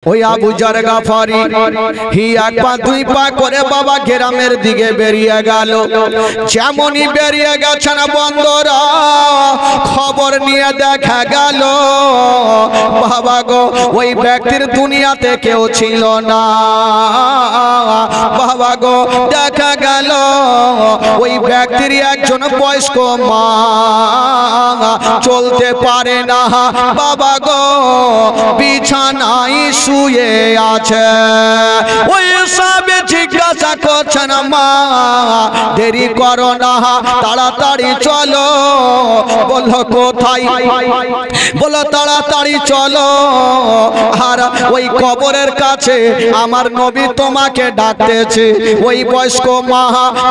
ওই আবু জার গাফারি হি এক পা দুই পা করে বাবা গ্রামের দিকে বেরিয়ে গেল। যেমনই বেরিয়ে গেছেন বন্ধুরা, খবর নিয়ে দেখা গেল বাবা গো ওই ব্যক্তির দুনিয়াতে কেউ ছিল না। বাবা গো দেখা গেল ওই ব্যক্তির একজন বয়স্ক মা চলতে পারে না। বাবা গো বিছানায় শুয়ে আছে। ওই সব জিজ্ঞাসা করছেন মা দেরি করো না, তাড়াতাড়ি চলো। বললো কোথায়? বলো তাড়াতাড়ি চলো, আর ওই কবরের কাছে আমার নবী তোমাকে ডাকতেছে। ওই বয়স্ক মা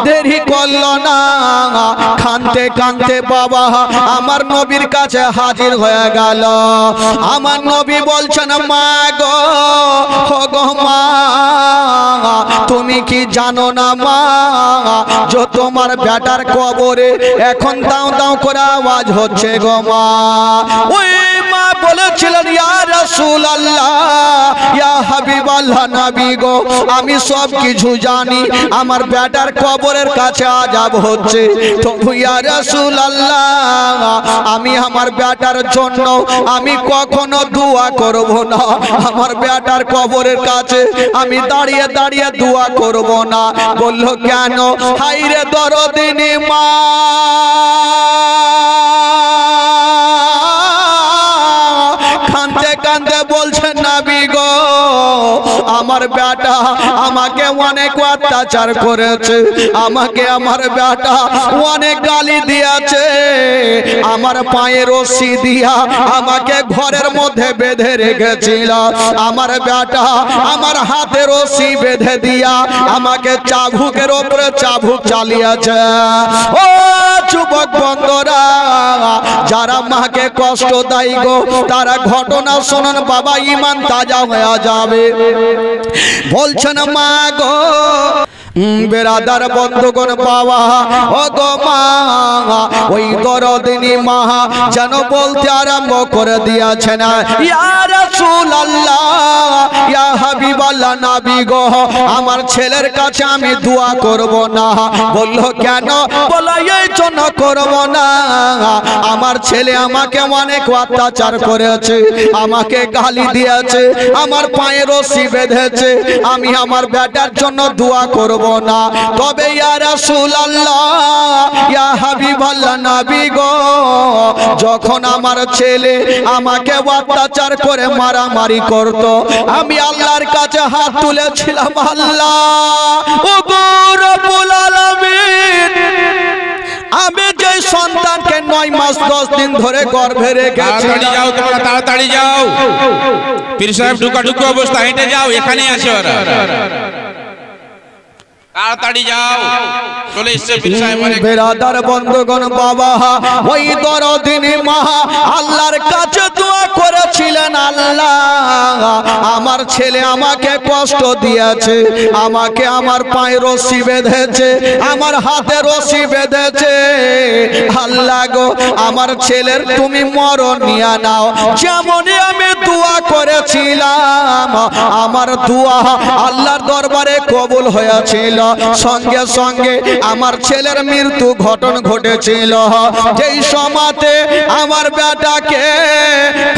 দেরি করলো না, কাঁদতে কাঁদতে বাবা আমার নবীর কাছে হাজির হয়ে গেল। আমার নবী বলছেন মা গো, ও গো মা, তুমি কি জানো না মা যে তোমার বেটার কবরে এখন দাও দাও করে আওয়াজ হচ্ছে গো মা। ওই মা বলেছিলেন ইয়া রাসূলুল্লাহ, ইয়া হাবিবাল্লাহ, নবী গো আমি সব কিছু জানি, আমার বেটার কবরের কাছে আযাব হচ্ছে। তবু ইয়া রাসূলুল্লাহ আমি আমার বেটার জন্য আমি কখনো দোয়া করব না, আমার বেটার কবরের কাছে আমি দাঁড়িয়ে দাঁড়িয়ে দোয়া করব না। বলল কেন? হায়রে দরদিনী মা, কাঁদতে কাঁদতে বলছেন নবী গো আমার বেটা আমাকে অনেক অত্যাচার করেছে, আমাকে আমার বেটা অনেক গালি দিয়েছে, আমার পায়ে রশি দিয়া আমাকে ঘরের মধ্যে বেঁধে রেখেছিল, আমার বেটা আমার হাতে রশি বেঁধে দিয়া আমাকে চাবুকের উপরে চাবুক চালিয়েছে। ও যুবক বন্ধুরা, যারা মাকে কষ্ট দেয় গো তারা ঘটনা শোনান বাবা, ঈমান তাজা হয়ে যাবে। বলছেন মা গো বেরাদার বন্ধুগণ বাবা, ও গো মা ওই দরদিনী মা যেন বলতে আরম্ভ করে দিয়েছেন ইয়া রাসূলুল্লাহ, ইয়া হাবিবাল্লাহ, নবী গো আমার ছেলের কাছে আমি দোয়া করব না। বলল কেন? বলা এই জন্য করব না, আমার ছেলে আমাকে অনেক অত্যাচার করেছে, আমাকে গালি দিয়েছে, আমার পায়ে রশি বেঁধেছে, আমি আমার বেটার জন্য দোয়া করব না। তবে ইয়া রাসূলুল্লাহ, ইয়া হাবিবাল্লাহ, নবী গো যখন আমার ছেলে আমাকে অত্যাচার করে মারামারি করত, আমি আল্লাহর কাছে হাত তুলেছিলাম, আল্লাহ ও গো রব্বুল আলামিন, আমি যে সন্তানকে 9 মাস 10 দিন ধরে গর্ভে রেখেছি, যাও তোমরা তাড়াতাড়ি যাও, পীর সাহেব ঢুকা ঢুকা অবস্থা, হেঁটে যাও, এখানে আছে ওরা, তাড়াতাড়ি যাও, চলে এসেছে পীর সাহেব। বেরাদার বন্ধুগণ বাবা, ওই দরদিনী মা আল্লাহর কাছে দোয়া করেছিলেন, আল্লাহ আমার ছেলে আমাকে কষ্ট দিয়েছে, আমাকে আমার পায়ে রশি বেঁধেছে, আমার হাতে রশি বেঁধেছে, আল্লাহ গো আমার ছেলের তুমি মরণ নিয়ে নাও। যেমনই আমি দোয়া করেছিলাম আমার দোয়া আল্লাহর দরবারে কবুল হয়েছিল, সঙ্গে সঙ্গে আমার ছেলের মৃত্যু ঘটেছিল। যেই সময়তে আমার বেটাকে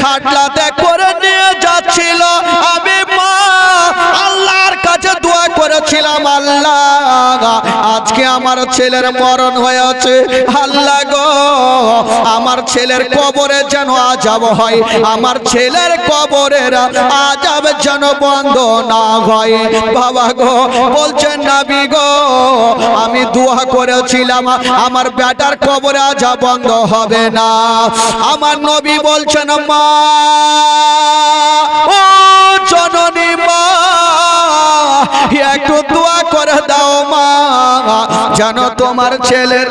খাটলাতে করে নিয়ে যাচ্ছিল, আমি মা আল্লাহর কাছে দোয়া করেছিলাম, আল্লাহ আজকে আমার ছেলের মরণ হয়েছে, আল্লাহ গো আমার ছেলের কবরে যেন আযাব হয়, আমার ছেলের কবরের আযাব যেন বন্ধ না হয়। বাবা গো বলছেন নবী গো আমি দোয়া করেছিলাম আমার বেটার কবরে আযাব বন্ধ হবে না। আমার নবী বলছেন মা ও জননী মা একটু দোয়া করে দাও মা, যেন তোমার ছেলের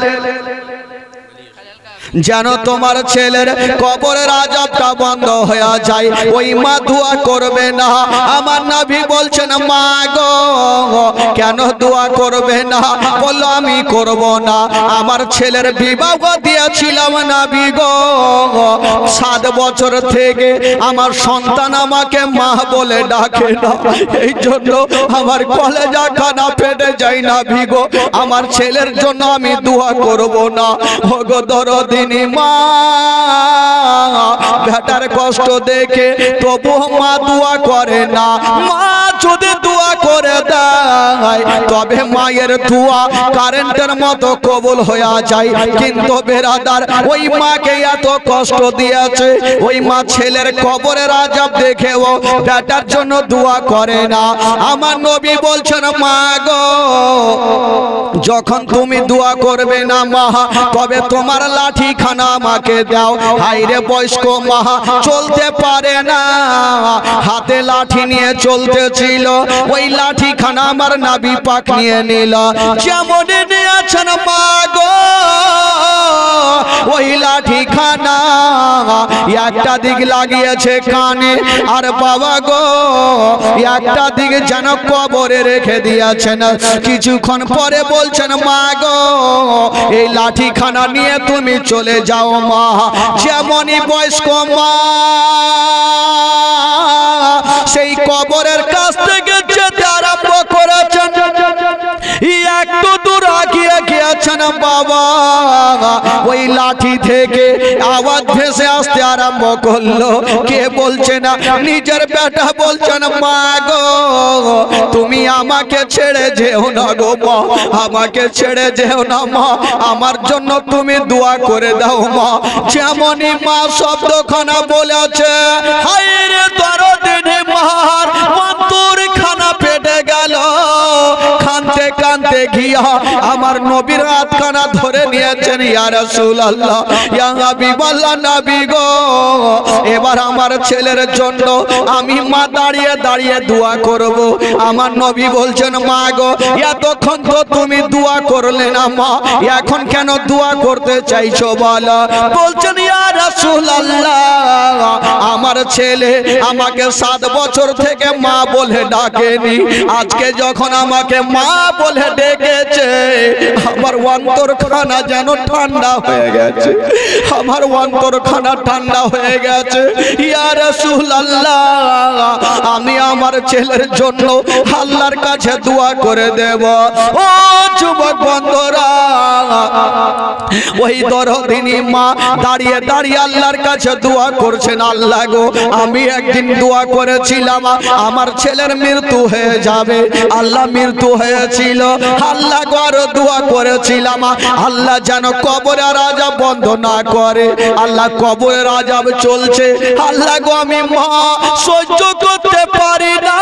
যেন তোমার ছেলের কবরের আযাবটা বন্ধ হয়ে যায়। ওই মা দোয়া করবে না। আমার নবী বলছেন মা গো কেন দোয়া করবে না? বলল আমি করব না। আমার ছেলের বিবাহ দিয়েছিলাম নবী গো, 7 বছর থেকে আমার সন্তান আমাকে মা বলে ডাকে না, এই জন্য আমার কলেজা খানা ফেটে যায় নবী গো, আমার ছেলের জন্য আমি দোয়া করব না। ওগো দরদিনী মা, বেটার কষ্ট দেখে তবু মা দোয়া করে না। মা যদি দোয়া করে দেয় তবে মায়ের দোয়া কারেন্টের মতো কবুল হয়ে যায়। কিন্তু বেরাদার ওই মাকে এত কষ্ট দিয়েছে, ওই মা ছেলের কবরের আযাব দেখেও বেটার জন্য দোয়া করে না। আমার নবী বলছেন মা গো যখন তুমি দোয়া করবে না মা, তবে তোমার লাঠি খানা আমাকে দাও। হাইরে বয়স্ক মা চলতে পারে না, হাতে লাঠি নিয়ে চলতেছিল, ওই লাঠি খানা আমার নবী পাক নিয়ে নিল। যেমন নিয়েছেন মা গো ওই লাঠি খানা একটা দিক লাগিয়েছে কানে, আর বাবা গো একটা দিক যেন কবরে রেখে দিয়েছেন। কিছুক্ষণ পরে বলছেন মা গো এই লাঠি খানা নিয়ে তুমি চলে যাও মা। যেমনই বয়স্ক মা সেই কবরের কাছ থেকে যেতে আরম্ভ করেছেন, একটু দূর আগিয়ে গিয়েছেন বাবা, ওই লাঠি থেকে আওয়াজ ভেসে আসতে আরম্ভ করলো। কে বলছে না? নিজের বেটা বলছেন মা গো তুমি আমাকে ছেড়ে যেও না গো মা, আমাকে ছেড়ে যেও না মা, আমার জন্য তুমি দোয়া করে দাও মা। যেমনই মা শব্দখানা বলেছে, হায়রে দরদিনী মার অন্তর খানা ফেটে গেল। কাঁদতে কাঁদতে গিয়া আমার নবীর হাতখানা ধরে নিয়েছেন। ইয়া রাসূলুল্লাহ, ইয়া হাবিবাল্লাহ নবী গো এবার আমার ছেলের জন্য আমি মা দাঁড়িয়ে দাঁড়িয়ে দোয়া করব। আমার নবী বলছেন মা গো এতক্ষণ তো তুমি দোয়া করলে না মা, এখন কেন দোয়া করতে চাইছো বলো? বলছেন ইয়া রাসূলুল্লাহ আমার ছেলে আমাকে 7 বছর থেকে মা বলে ডাকেনি, আজকে যখন আমাকে মা বলে ডেকেছে আমার অন্তরখানা যেন ঠান্ডা হয়ে গেছে, আমার অন্তরখানা ঠান্ডা হয়ে গেছে। ইয়া রাসূলুল্লাহ আমি আমার ছেলের জন্য আল্লাহর কাছে দোয়া করে দেব। ও যুবক বন্ধুরা, ওই দরদিনী মা দাঁড়িয়ে দাঁড়িয়ে আল্লাহর কাছে দোয়া করছেন, আল্লাহ গো আমি একদিন দোয়া করেছিলাম আমার ছেলের মৃত্যু হয়ে যাবে, আল্লাহ মৃত্যু হয়েছিল, আল্লাহ গো আরো দোয়া করেছিলাম আল্লাহ যেন কবরের আযাব বন্ধ না করে, আল্লাহ কবরের আযাব চলছে, আল্লাহ গো আমি মা সহ্য করতে পারি না।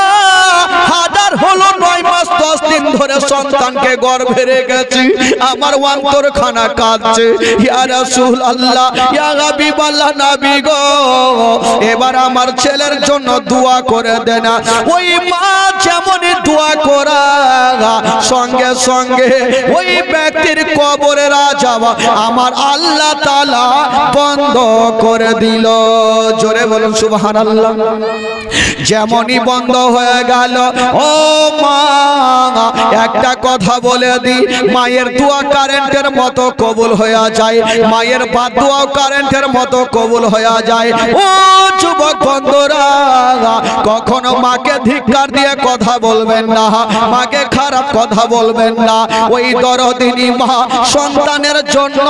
হাজার হলো 9 মাস 10 দিন ধরে সন্তানকে গর্ভে রেখেছি, আমার অন্তরখানা কাঁদছে। ইয়া রাসূলুল্লাহ, ইয়া হাবিবাল্লাহ নবী গো এবার আমার ছেলের জন্য দোয়া করে দেন। ওই মা যেমনই দোয়া করা সঙ্গে সঙ্গে ওই ব্যক্তির কবরের আযাব আমার আল্লাহ তাআলা বন্ধ করে দিল। জোরে বলুন সুবহানাল্লাহ। যেমনই বন্ধ হয়ে গেল, ও মা একটা কথা বলে দি, মায়ের দোয়া কারেন্টের মতো কবুল হয়ে যায়, মায়ের বাদ দোয়াও কারেন্টের মতো কবুল হয়ে যায়। ও যুবক বন্ধুরা কখনো মাকে ধিক্কার দিয়ে কথা বলবেন না, মাকে খারাপ কথা বলবেন না। ওই দরদিনী মা সন্তানের জন্য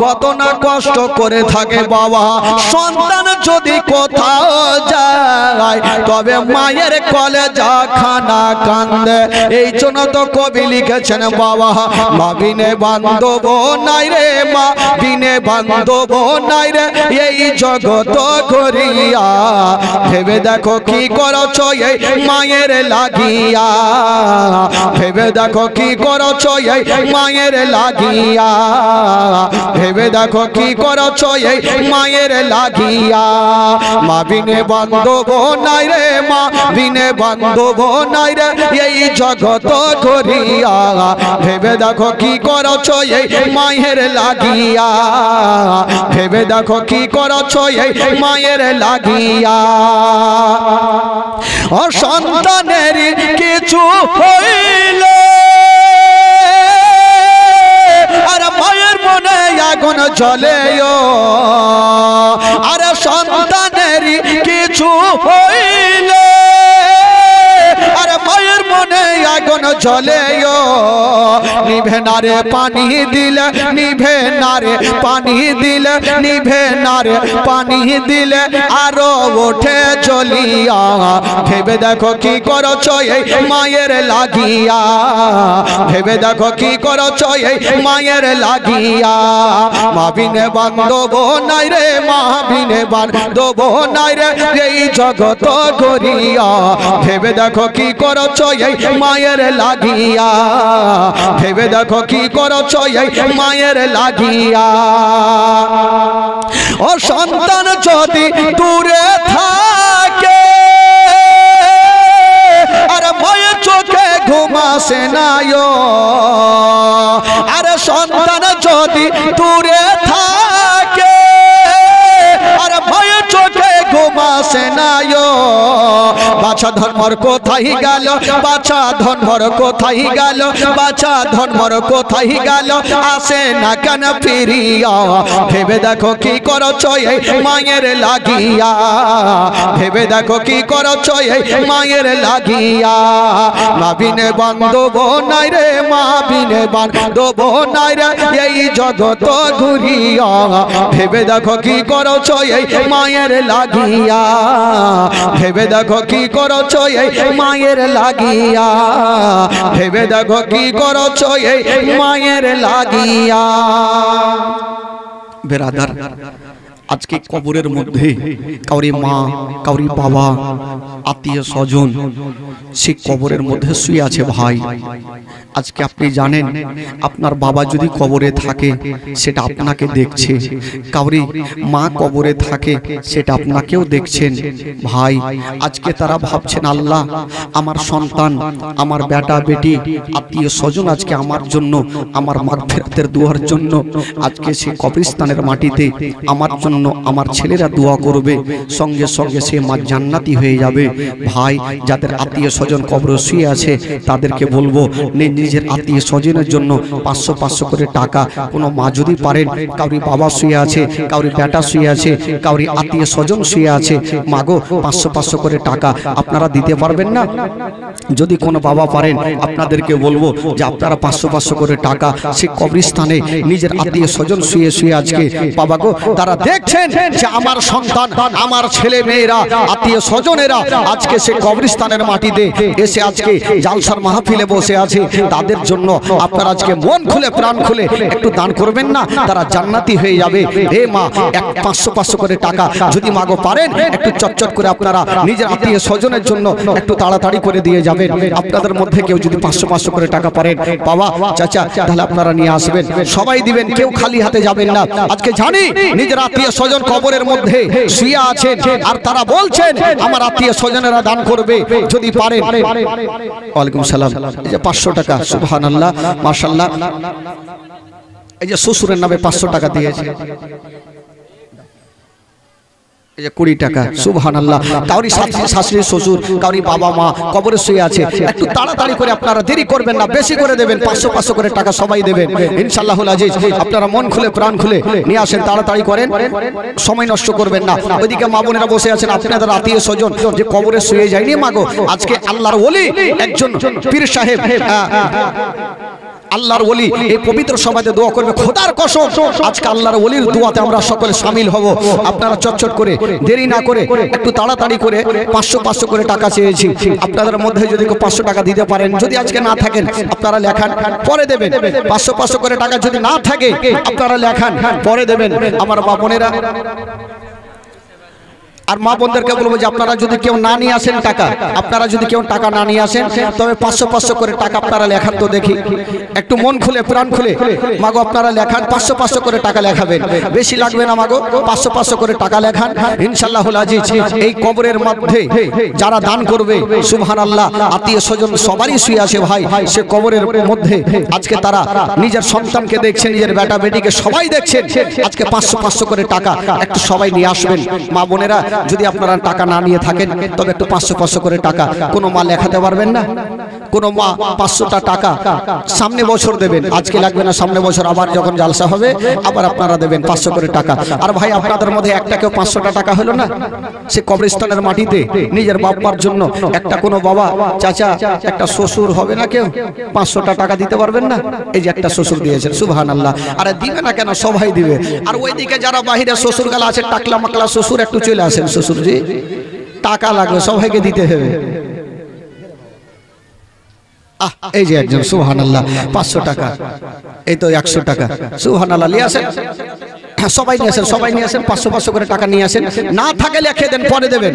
কত না কষ্ট করে থাকে বাবা, সন্তান যদি কোথাও যায় তবে মায়ের কলেজা খানা কান্দে। এই জন্য তো কবি লিখেছেন বাবা, মা বিনে বান্ধব নাই রে, মা বিনে বান্ধব নাই রে এই জগত করিয়া, ভেবে দেখো কি করছো এই মায়ের লাগিয়া, ভেবে দেখো কি করছো এই মায়ের লাগিয়া, ভেবে দেখো কি করছো এই মায়ের লাগিয়া। মা বিনে বান্ধব নাই রে, মা বিনে বান্ধব নাই রে এই জগত ঘুরিয়া ভেবে দেখো কি করছো এই মায়ের লাগিয়া ভেবে দেখো কি করছো এই মায়ের লাগিয়া ও সন্তানের কিছু হইলে আর মায়ের মনে আগুন জ্বলে আর সন্তানের কিছু হইলে আর মায়ের মনে আগুন জ্বলে নিভে না রে পানি দিলে নিভে না রে পানি দিলে নিভে না রে পানি দিলে আরো ওঠে জ্বলিয়া ভেবে দেখো কি করছো এই মায়ের লাগিয়া ভেবে দেখো কি করছো এই মায়ের লাগিয়া মা বিনে বান্ধব নাই রে মা বিনে বান্ধব নাই রে এই জগত ঘুরিয়া ভেবে দেখো কি করছো এই মায়ের লাগিয়া ভেবে দেখো কি করছো এই মায়ের লাগিয়া ও সন্তান যদি দূরে থাকে আর মায়ের চোখে ঘুম আসে না আর সন্তান যদি দূরে থাকে আর মায়ের চোখে ঘুম আসে না বাছা ধর্মর কোথায় গেল বাছা ধর্মর কোথায় গেল বাছা ধর্মর কোথায় গেল আসে না কেন ফিরিয়া ভেবে দেখো কি করছো এই মায়ের লাগিয়া ভেবে দেখো কি করছো এই মায়ের লাগিয়া মা বিনে বান্ধব নাই রে মা বিনে বান্ধব নাই রে এই জগত ঘুরিয়া ভেবে দেখো কি করছো এই মায়ের লাগিয়া ভেবে দেখো কি করছো এই মায়ের লাগিয়া ভেবে দেখো কি করছো এই মায়ের লাগিয়া বেরাদার আজকে কবরের মধ্যে কাউরি মা কাউরি বাবা আত্মীয় স্বজন সে কবরের মধ্যে শুয়ে আছে ভাই আজকে আপনি জানেন আপনার বাবা যদি কবরে থাকে সেটা আপনাকে দেখছে কাউরি মা কবরে থাকে সেটা আপনাকেও দেখছেন ভাই আজকে তারা ভাবছেন আল্লাহ আমার সন্তান আমার বেটা বেটি আত্মীয় স্বজন আজকে আমার জন্য আমার মাগফিরাতের দুয়ার জন্য আজকে সে কবরস্থানের মাটিতে আমার জন্য আমার ছেলেরা দোয়া করবে সঙ্গে সঙ্গে সে মা জান্নাতি হয়ে যাবে ভাই যাদের আত্মীয় স্বজন কবরে শুয়ে আছে তাদেরকে বলবো নিজের আত্মীয় স্বজনের জন্য 500 করে টাকা কোনো মা যদি পারেন কাউরি বাবা শুয়ে আছে কাউরি বেটা শুয়ে আছে কাউরি আত্মীয় স্বজন শুয়ে আছে মাগো 500 করে টাকা আপনারা দিতে পারবেন না যদি কোনো বাবা পারেন আপনাদেরকে বলবো যে আপনারা 500 করে টাকা সে কবরস্থানে নিজের আত্মীয় স্বজন শুয়ে শুয়ে আজকে বাবা গো তারা দেখছেন যে আমার সন্তান আমার ছেলে মেয়েরা আত্মীয় স্বজনেরা আজকে সে কবরস্থানের মাটিতে এসে আজকে জালসার মাহফিলে বসে আছে তাদের জন্য আপনারা আজকে মন খুলে প্রাণ খুলে একটু দান করবেন না তারা জান্নাতি হয়ে যাবে হে মা 500 করে টাকা যদি মাগো পারেন একটু চটচট করে আপনারা নিজের আত্মীয় স্বজনের জন্য একটু তাড়াতাড়ি করে দিয়ে যাবেন আপনাদের মধ্যে কেউ যদি 500 করে টাকা পারেন বাবা চাচা তাহলে আপনারা নিয়ে আসবেন সবাই দিবেন কেউ খালি হাতে যাবেন না আজকে জানি নিজের আত্মীয় স্বজন কবরের মধ্যে শুয়ে আছেন আর তারা বলছেন আমার আত্মীয় স্বজনেরা দান করবে যদি পারেন ওয়ালাইকুম সালাম এই যে 500 টাকা সুবহানাল্লাহ মাশাআল্লাহ এই যে শ্বশুরের নামে 500 টাকা দিয়েছে এই যে 20 টাকা সুবহানাল্লাহ কাউরি শাশুড়ি শ্বশুর কাউরি বাবা মা কবরে শুয়ে আছে একটু তাড়াতাড়ি করে আপনারা দেরি করবেন না বেশি করে দেবেন 500 করে টাকা সবাই দেবেন ইনশাআল্লাহুল আজিজ আপনারা মন খুলে প্রাণ খুলে নিয়ে আসেন তাড়াতাড়ি করেন সময় নষ্ট করবেন না ওইদিকে মা বোনেরা বসে আছেন আপনাদের আত্মীয় স্বজন যে কবরে শুয়ে যায়নি মাগো আজকে আল্লাহর ওলি একজন পীর সাহেব আল্লাহর ওলি এই পবিত্র সভাতে দোয়া করবে খোদার কসম আজকে আল্লাহর ওলির দোয়াতে আমরা সকলে শামিল হব আপনারা চটচট করে দেরি না করে একটু তাড়াতাড়ি করে 500 করে টাকা চেয়েছি আপনাদের মধ্যে যদি কেউ 500 টাকা দিতে পারেন যদি আজকে না থাকেন আপনারা লেখান পরে দেবেন 500 করে টাকা যদি না থাকে আপনারা লেখান পরে দেবেন আমার বাপনেরা আর মা বোনদেরকে বলবো যে আপনারা যদি কেউ না নিয়ে আসেন টাকা, আপনারা যদি কেউ টাকা না নিয়ে আসেন তবে 500 করে টাকা আপনারা লেখান তো দেখি, একটু মন খুলে প্রাণ খুলে মাগো আপনারা লেখান, 500 করে টাকা লেখাবেন, বেশি লাগবে না মাগো, 500 করে টাকা লেখান। ইনশাআল্লাহুল আজিজ এই কবরের মধ্যে যারা দান করবে সুবহানাল্লাহ, আত্মীয় স্বজন সবারই শুয়ে আছে ভাই, সে কবরের মধ্যে আজকে তারা নিজের সন্তানকে দেখছে, নিজের বেটা বেটিকে সবাই দেখছেন, আজকে 500 করে টাকা একটু সবাই নিয়ে আসবেন। মা বোনেরা যদি আপনারা টাকা না নিয়ে থাকেন তবে একটু 500 করে টাকা, কোনো মা লেখাতে পারবেন না, কোনো মা 500টা টাকা সামনে বছর দেবেন, আজকে লাগবে না, সামনে বছর আবার যখন জালসা হবে আবার আপনারা দেবেন 500 করে টাকা। আর ভাই আপনাদের মধ্যে একটা কেউ 500টা টাকা হলো না, সে কবরস্থানের মাটিতে নিজের বাবার জন্য একটা কোনো বাবা চাচা একটা শ্বশুর হবে না কেউ 500টা টাকা দিতে পারবেন না? এই যে একটা শ্বশুর দিয়েছেন সুবহানাল্লাহ, আরে দিবে না কেন, সবাই দিবে। আর ওইদিকে যারা বাহিরে শ্বশুর গালা আছে টাকলা মাকলা শ্বশুর, একটু চলে আসেন শ্বশুরজি, টাকা লাগবে সবাইকে দিতে হবে। এই যে একজন সুবহানাল্লাহ 500 টাকা, এই তো 100 টাকা সুবহানাল্লাহ নিয়ে আসেন, সবাই নিয়ে আসেন, সবাই নিয়ে আসেন, 500 করে টাকা নিয়ে আসেন। না থাকে লিখে দেন, পরে দেবেন,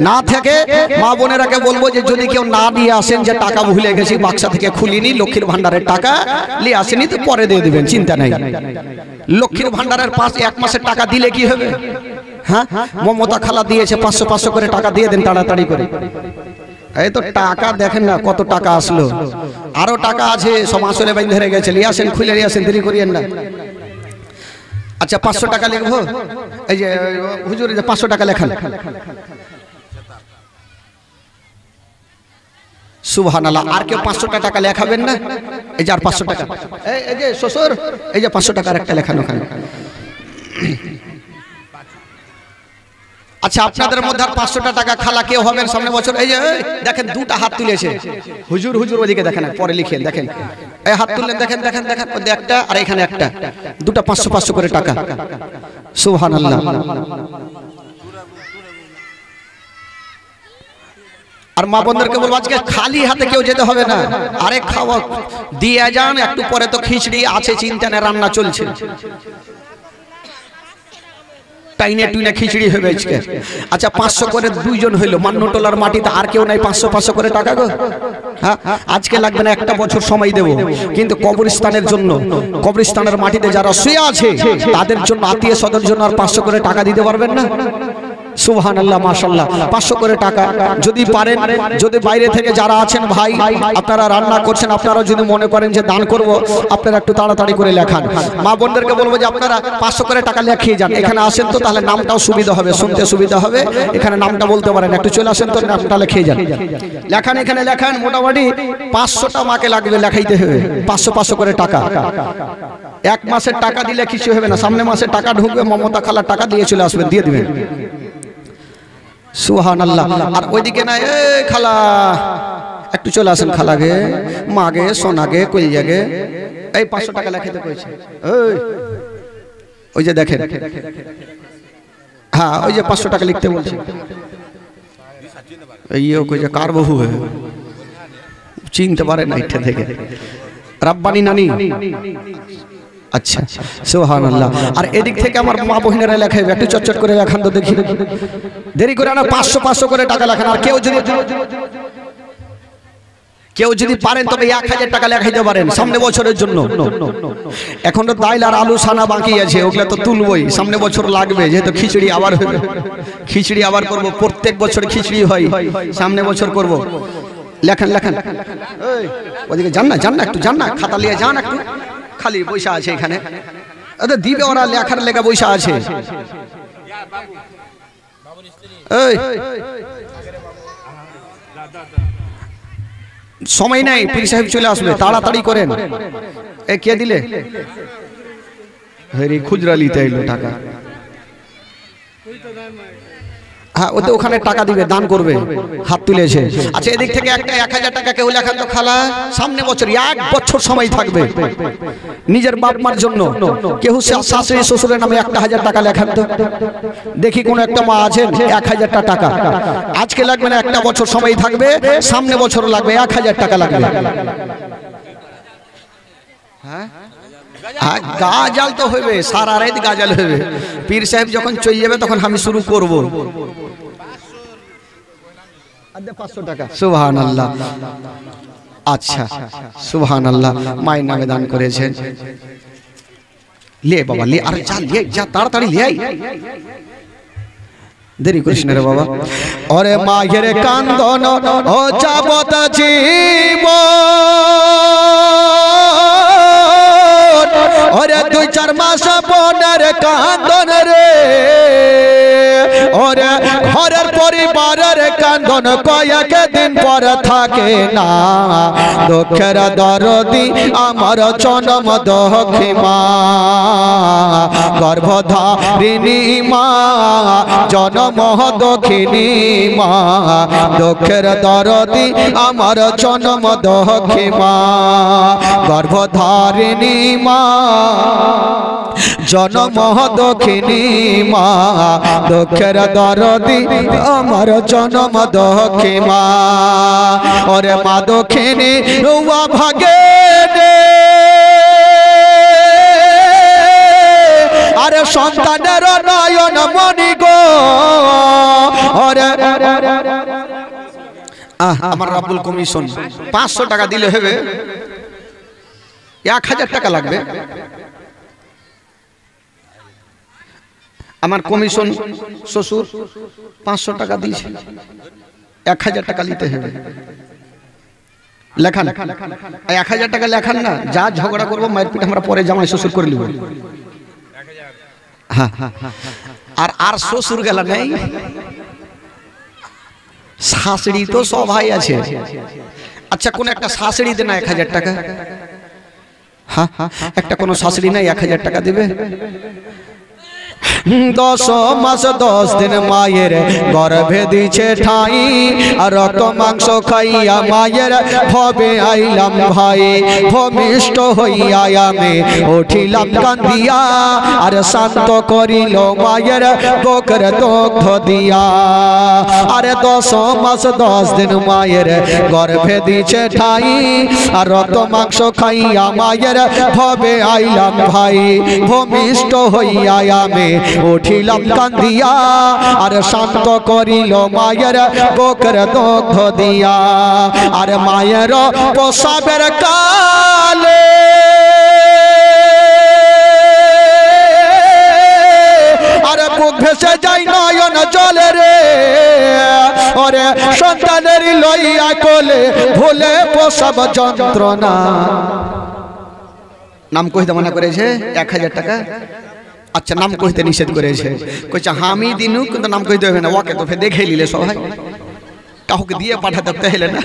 না থাকে মা বোনেরাকে বলবো যে যদি কেউ না দিয়ে আসেন যে টাকা ভুলে গেছি বাক্সা থেকে খুলিনি, লক্ষ্মীর ভান্ডারের টাকা নিয়ে আসেনি তো পরে দিয়ে দিবেন, চিন্তা নাই। লক্ষ্মীর ভান্ডারের পাশে 1 মাসের টাকা দিলে কি হবে? হ্যাঁ, মমতা খালা দিয়েছে 500 করে টাকা দিয়ে দেন তাড়াতাড়ি করে। এই তো টাকা দেখেন না কত টাকা আসলো, আরো টাকা আছে সব আসলে বাইন ধরে গেছে, নিয়ে আসেন, খুলে নিয়ে আসেন, দেরি করিয়েন না। আচ্ছা 500 টাকা লিখবো, এই যে হুজুর 500 টাকা লেখান। সুবহানাল্লাহ, আর কেউ 500 টাকা লেখাবেন না? এই যে আর 500 টাকা, এই যে শ্বশুর, এই যে 500 টাকার একটা লেখান ওখানে। আচ্ছা আপনাদের মধ্যে আর 500টা টাকা খালা কেউ হবেন সামনে বছর? এই যে দেখেন দুটা হাত তুলেছে হুজুর, হুজুর ওইদিকে দেখেন, পরে লিখেন দেখেন, এই হাত তুললেন, দেখেন দেখেন দেখেন, একটা আর এখানে একটা, দুটা 500 করে টাকা সুবহানাল্লাহ। আর মা বোনদেরকে বলবো আজকে খালি হাতে কেউ যেতে হবে না, আরে খাওয়া দিয়ে যান, একটু পরে তো খিচড়ি আছে, চিন্তা নেই, রান্না চলছে, টাইনে টুইনে খিচড়ি হবে আজকে। আচ্ছা 500 করে দুইজন হইলো, মান্নটোলার মাটিতে আর কেউ নাই 500 করে টাকা গো। হ্যাঁ, আজকে লাগবে না, একটা বছর সময় দেব, কিন্তু কবরস্থানের জন্য, কবরস্থানের মাটিতে যারা শুয়ে আছে তাদের জন্য, আত্মীয় স্বজনের জন্য আর 500 করে টাকা দিতে পারবেন না? সুবহানাল্লাহ মাশাআল্লাহ, 500 করে টাকা যদি পারেন, যদি বাইরে থেকে যারা আছেন ভাই আপনারা রান্না করছেন, আপনারা যদি মনে করেন যে দান করব, আপনারা একটু তাড়াতাড়ি করে লেখান। মা বোনদেরকে বলবো যে আপনারা 500 করে টাকা লিখিয়ে যান, এখানে আসেন তো তাহলে নামটাও সুবিধা হবে, শুনতে সুবিধা হবে, এখানে নামটা বলতে পারেন, একটু চলে আসেন তো নামটা লিখিয়ে যান, লেখান, এখানে লেখান। মোটামুটি 500টা মাকে লাগবে লেখাইতে হবে, 500 করে টাকা। 1 মাসের টাকা দিলে কিছু হবে না, সামনে মাসে টাকা ঢুকবে, মমতা খালা টাকা দিয়ে চলে আসবেন, দিয়ে দিবেন সুবহানাল্লাহ। আর ওইদিকে না, এ খালা একটু চলে আসেন, খালাগে মাগে সোনাগে কই জাগে, এই 500 টাকা লেখাইতে কইছে, ওই যে দেখেন, হ্যাঁ ওই যে 500 টাকা লিখতে বলছে, এইও কই যে কার বহু হয় চিনতে পারে না এটা থেকে, রাব্বানি নানি। আচ্ছা সুবহানাল্লাহ। আর এদিক থেকে আমার মা বহিনেরা লেখাইবে, একটু চটচট করে লেখান তো দেখি, দেরি করে না, 500 করে টাকা লেখান। আর কেউ যদি পারেন তবে 1000 টাকা লেখাইতে পারেন সামনে বছরের জন্য। এখন তো ডাইল আর আলু সানা বাকি আছে, ওগুলা তো তুলবই, সামনে বছর লাগবে, যেহেতু খিচড়ি আবার হবে, খিচড়ি আবার করব, প্রত্যেক বছর খিচড়ি হয়, সামনে বছর করব। লেখান লেখান, ওদিকে যান না, যান না, একটু যান না, খাতা নিয়ে যান, একটু খালি বৈশা আছে এখানে, দিবে ওরা লেখার লেখা বৈশা আছে। সময় নাই, পীর সাহেব চলে আসবে, তাড়াতাড়ি করেন। এ কে দিলে? হেরি খুচরা নিতে এলো টাকা, হ্যাঁ ও তো ওখানে টাকা দিবে, দান করবে, হাত তুলেছে। আচ্ছা এদিক থেকে একটা 1000 টাকা কেউ লেখান তো খালা, সামনে বছর 1 বছর সময় থাকবে নিজের বাপ মার জন্য। কেউ শাশুড়ি শ্বশুরের নামে 1000 টাকা লেখান তো দেখি, কোন একটা মা আছেন 1000টা টাকা, আজকে লাগবে না, একটা বছর সময় থাকবে, সামনে বছর লাগবে 1000 টাকা লাগবে। হ্যাঁ গাজাল তো হইবে, সারা রাত গাজাল হইবে। পীর সাহেব যখন চলে যাবে তখন আমি শুরু করব। 500 টাকা, সুবহানাল্লাহ। আচ্ছা, সুবহানাল্লাহ। মায়ের নামে দান করেছেন। লে বাবা লে, আর যা লে, যা তাড়াতাড়ি লে আই, দেরি করিস না রে বাবা। ওরে মায়ের কান্দন ও যাবত জীব, ওরে 2-4 মাস বোনের কান্দন রে, ওরে ঘরের পরিবারের কান্দন কয়েক দিন পর থাকে না। দুঃখের দরদি আমার জনম দক্ষী মা, গর্ভধারিণী মা, জনম দক্ষিণী মা। দুঃখের দরদি আমার জনম দক্ষী মা, গর্ভধারিণী মা, জনম দক্ষিণী মা। দুঃখের দরদি আমার জনম দক্ষী মা। ওরে মা দক্ষিণী রুয়া ভাগে দে, আরে সন্তানের নয়ন মণি গো। ওরে আমার রাব্বুল কমিশন 500 টাকা দিলে হবে, 1000 টাকা লাগবে। আমার কমিশন শ্বশুর 500 টাকা দিয়েছে, 1000 টাকা নিতে হবে। লেখান 1000 টাকা লেখান না, যা ঝগড়া করবো মায়ের পিঠ আমরা পরে জামাই শ্বশুর করে নিব। হ্যাঁ, আর শ্বশুর গেল নেই, শাশুড়ি তো সবাই আছে। আচ্ছা কোন একটা শাশুড়ি দে না 1000 টাকা। হ্যাঁ, একটা কোনো শাশুড়ি নাই 1000 টাকা দিবে। 10 মাস 10 দিন মায়ের গর্ভে দিছে ঠাই, আর রক্ত মাংস খাইয়া মায়ের ভবে আইলাম ভাই। ভূমিষ্ঠ হইয়া আমি উঠিলাম কান্দিয়া, আর শান্ত করিল মায়ের বুকের দুগ্ধ দিয়া। আরে 10 মাস 10 দিন মায়ের গর্ভে দিছে ঠাই, আর রক্ত মাংস খাইয়া মায়ের ভবে আইলাম ভাই। ভূমিষ্ঠ হইয়া আমি উঠিলাম কান্দিয়া, আর শান্ত করিল মায়ের বুকের দুগ্ধ দিয়া। আর মায়ের প্রসবের কালে আর বুক ভেসে যায় নয়ন জলে রে, ওরে সন্তানের লইয়া কোলে ভুলে প্রসব যন্ত্রণা। নাম কইতে মানা করেছে 1000 টাকা। আচ্ছা নাম কইতে নিষেধ করেছে, কইছে আমি দিনু কিন্তু নাম কইতে হবে না। ওকে তো ফের দেখে নিলে সবাই, কাউকে দিয়ে পাঠাতে হলে না,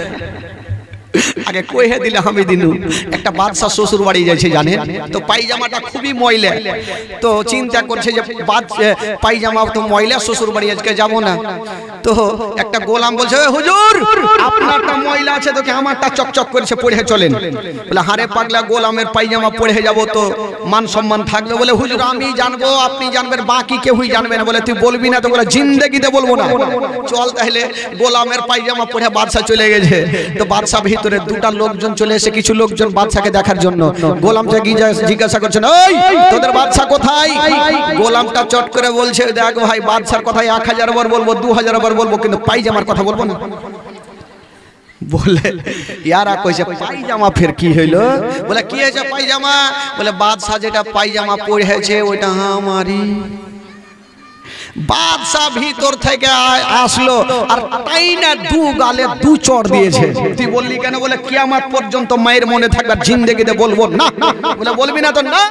আগে কইহে দিলে আমি দিনু। একটা বাদশা শ্বশুর বাড়ি যাচ্ছে জানেন তো, পায়জামাটা খুবই ময়লা, তো চিন্তা করছে যে পায়জামা তো ময়লা, শ্বশুর বাড়ি আজকে যাবো না। তো একটা গোলাম বলছে, হুজুর আপনারটা ময়লা আছে তো আমারটা চকচক করেছে, পড়ে চলেন। বলে হারে পাগলা, গোলামের পায়জামা পড়ে যাব তো মান সম্মান থাকবে? বলে হুজুর আমি জানবো, আপনি জানবেন, বাকি কেউই জানবে না। বলে তুই বলবি না তো? বলে জিন্দেগিতে বলবো না। চল তাহলে। গোলামের পায়জামা পড়ে বাদশা চলে গেছে। তো বাদশা ভিতরে 2টা লোকজন চলে এসে, কিছু লোকজন বাদশাকে দেখার জন্য। গোলামকে জিজ্ঞাসা করছেন, ওই তোদের বাদশা কোথায়? গোলামটা চট করে বলছে, দেখ ভাই বাদশার কথা 1000 বার বলবো, 2000 বার বলবো, কিন্তু পায়জামার কথা বলবো না। বলে ইয়ারা কইছে পায়জামা ফের কি হইলো? বলে কি হয়েছে পায়জামা? বলে বাদশা যেটা পায়জামা পরেছে ওইটা আমারই। বাদশা ভিতর থেকে আসলো আর তাই না 2 গালে 2 চড় দিয়েছে। তুই বললি কেন? বলে কিয়ামত পর্যন্ত মায়ের মনে থাকবে, জিন্দেগিতে বলবো না। বলে বলবি না তো? না।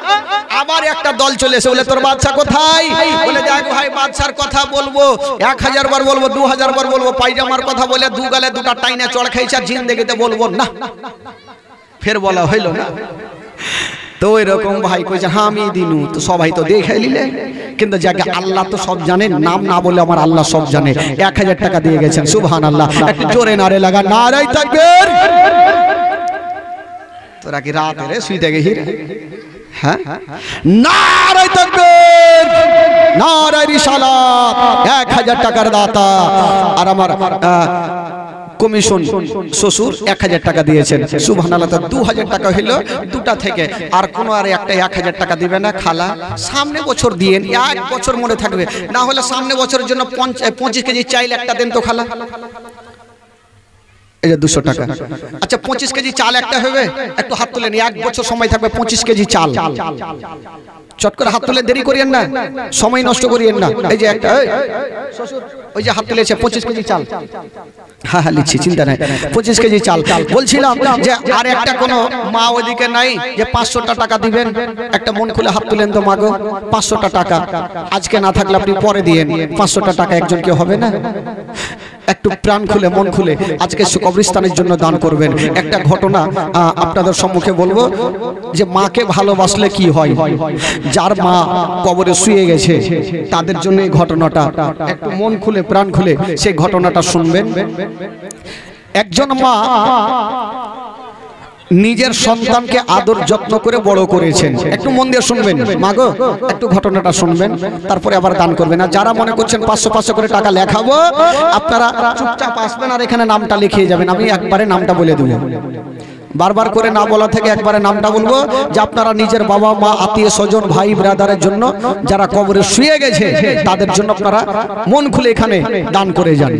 আবার একটা দল চলে এসে বলে তোর বাদশা কোথায়? বলে দেখ ভাই বাদশার কথা বলবো 1000 বার বলবো, 2000 বার বলবো, পায়জামার কথা বলে 2 গালে 2টা টাইনা চড় খাইছে, জিন্দেগিতে বলবো না। ফের বলা হইল না। তো এরকম ভাই কইছে হ্যাঁ আমি দিনু। তো সবাই তো দেখে নিলে, কিন্তু যাকে আল্লাহ তো সব জানে, নাম না বলে আমার আল্লাহ সব জানে। 1000 টাকা দিয়ে গেছেন, সুবহানাল্লাহ। একটু জোরে নারে লাগা, নারায়ে তাকবীর। তোরা কি রাতে রে শুইতে গেছি? হ্যাঁ, নারায়ে তাকবীর, নারায়ে রিসালাত। 1000 টাকার দাতা। আর আমার কমিশন শ্বশুর 1000 টাকা দিয়েছেন, সুবহানাল্লাহ। 2000 টাকা হলো দুটা থেকে, আর কোনো আর একটা 1000 টাকা দিবে না খালা, সামনে বছর দিয়েন, 1 বছর মনে থাকবে, না হলে সামনে বছরের জন্য 25 কেজি চাইল একটা দেন তো খালা। এই যে 200 টাকা। আচ্ছা 25 কেজি চাল একটা হবে, একটু হাত তুলেন, 1 বছর সময় থাকবে 25 কেজি চাল। চট করে হাত তুলে দেরি করিয়েন না, সময় নষ্ট করিয়েন না। এই যে একটা শ্বশুর ওই যে হাত তুলেছে 25 কেজি চাল। হ্যাঁ হ্যাঁ লিখছি, চিন্তা নাই, 25 কেজি চাল। বলছিলাম যে আর একটা কোনো মা ওইদিকে নাই যে 500 টাকা দিবেন, একটা মন খুলে হাত তুলেন তো মাগো। 500 টাকা আজকে না থাকলে আপনি পরে দিয়েন, 500 টাকা একজন কি হবে না? একটু প্রাণ খুলে মন খুলে আজকে কবরস্থানের জন্য দান করবেন। একটা ঘটনা আপনাদের সম্মুখে বলবো যে মাকে ভালোবাসলে কি হয়। যার মা কবরে শুয়ে গেছে তাদের জন্য এই ঘটনাটা, একটু মন খুলে প্রাণ খুলে সেই ঘটনাটা শুনবেন। একজন মা নিজের সন্তানকে আদর যত্ন করে বড় করেছেন, একটু মন দিয়ে শুনবেন মাগো, একটু ঘটনাটা শুনবেন, তারপরে আবার দান করবেন। আর যারা মনে করছেন 500 করে টাকা লেখাবো, আপনারা চুপচাপ আসবেন আর এখানে নামটা লিখিয়ে যাবেন, আমি একবারে নামটা বলে দেবো। বারবার করে না বলা থেকে একবারে নামটা বলবো, যে আপনারা নিজের বাবা মা আত্মীয় স্বজন ভাই ব্রাদারের জন্য যারা কবরে শুয়ে গেছে তাদের জন্য আপনারা মন খুলে এখানে দান করে যান।